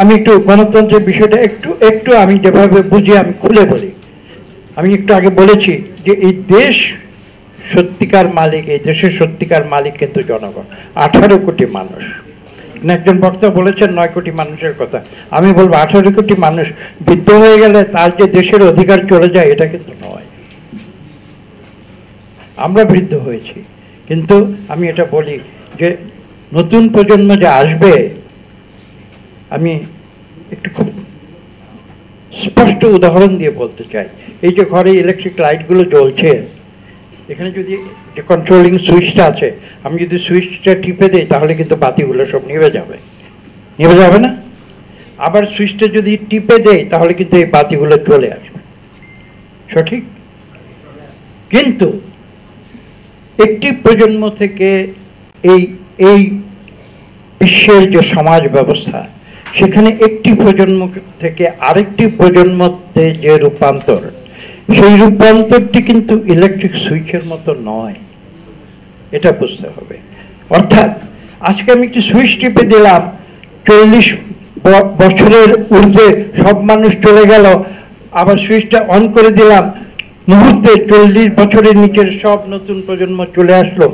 আমি একটু গণতন্ত্রের বিষয়টা একটু একটু আমি যেভাবে বুঝি আমি খুলে বলি। আমি একটু আগে বলেছি যে এই দেশ সত্যিকার মালিক, এই দেশের সত্যিকার মালিক কিন্তু জনগণ, 18 কোটি মানুষ। একজন বক্তা বলেছেন 9 কোটি মানুষের কথা, আমি বলবো 18 কোটি মানুষ বৃদ্ধ হয়ে গেলে তার যে দেশের অধিকার চলে যায় এটা কিন্তু নয়। আমরা বৃদ্ধ হয়েছি, কিন্তু আমি এটা বলি যে নতুন প্রজন্ম যে আসবে, আমি একটু খুব স্পষ্ট উদাহরণ দিয়ে বলতে চাই। এই যে ঘরে ইলেকট্রিক লাইটগুলো জ্বলছে, এখানে যদি যে কন্ট্রোলিং সুইচটা আছে, আমি যদি সুইচটা টিপে দিই তাহলে কিন্তু বাতিগুলো সব নিভে যাবে, নিভে যাবে না? আবার সুইচটা যদি টিপে দেই তাহলে কিন্তু এই বাতিগুলো চলে আসবে, সঠিক? কিন্তু একটি প্রজন্ম থেকে এই এই বিশ্বের যে সমাজ ব্যবস্থা, সেখানে একটি প্রজন্ম থেকে আরেকটি প্রজন্মতে যে রূপান্তর, সেই রূপান্তরটি কিন্তু ইলেকট্রিক সুইচের মতো নয়, এটা বুঝতে হবে। অর্থাৎ আজকে আমি একটি সুইচ টিপে দিলাম, 40 বছরের ঊর্ধ্বে সব মানুষ চলে গেল, আবার সুইচটা অন করে দিলাম, মুহূর্তে 40 বছরের নিচের সব নতুন প্রজন্ম চলে আসলো।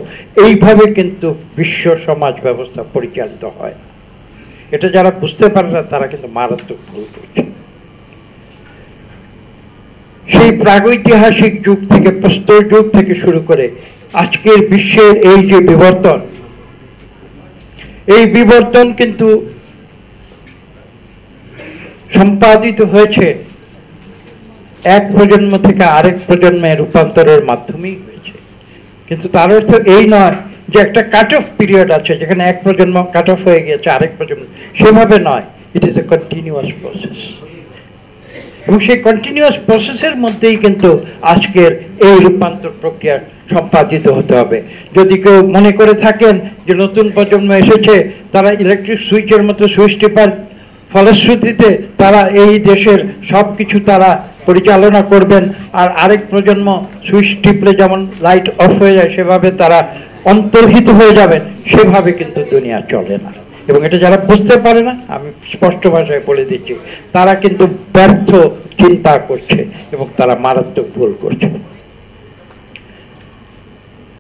এইভাবে কিন্তু বিশ্ব সমাজ ব্যবস্থা পরিচালিত হয়। এটা যারা বুঝতে পারে না তারা কিন্তু মারাত্মক ভুল করছে। সেই প্রাগৈতিহাসিক যুগ থেকে, প্রস্তর যুগ থেকে শুরু করে আজকের বিশ্বের এই যে বিবর্তন, এই বিবর্তন কিন্তু সম্পাদিত হয়েছে এক প্রজন্ম থেকে আরেক প্রজন্মে রূপান্তরের মাধ্যমেই হয়েছে। কিন্তু তার অর্থ এই নয় যে একটা কাট অফ পিরিয়ড আছে যেখানে এক প্রজন্ম কাট অফ হয়ে গিয়েছে, আরেক প্রজন্ম, সেভাবে নয়। It is a continuous process, এবং সেই কন্টিনিউয়াস প্রসেসের মধ্যেই কিন্তু আজকের এই রূপান্তর প্রক্রিয়া সম্পাদিত হতে হবে। যদি কেউ মনে করে থাকেন যে নতুন প্রজন্ম এসেছে, তারা ইলেকট্রিক সুইচের মতো সুইচ টিপার ফলশ্রুতিতে তারা এই দেশের সব কিছু তারা পরিচালনা করবেন, আর আরেক প্রজন্ম সুইচ টিপলে যেমন লাইট অফ হয়ে যায় সেভাবে তারা অন্তর্হিত হয়ে যাবেন, সেভাবে কিন্তু দুনিয়া চলে না। এবং এটা যারা বুঝতে পারে না, আমি স্পষ্ট ভাষায় বলে দিচ্ছি, তারা কিন্তু ব্যর্থ চিন্তা করছে এবং তারা মারাত্মক ভুল করছে।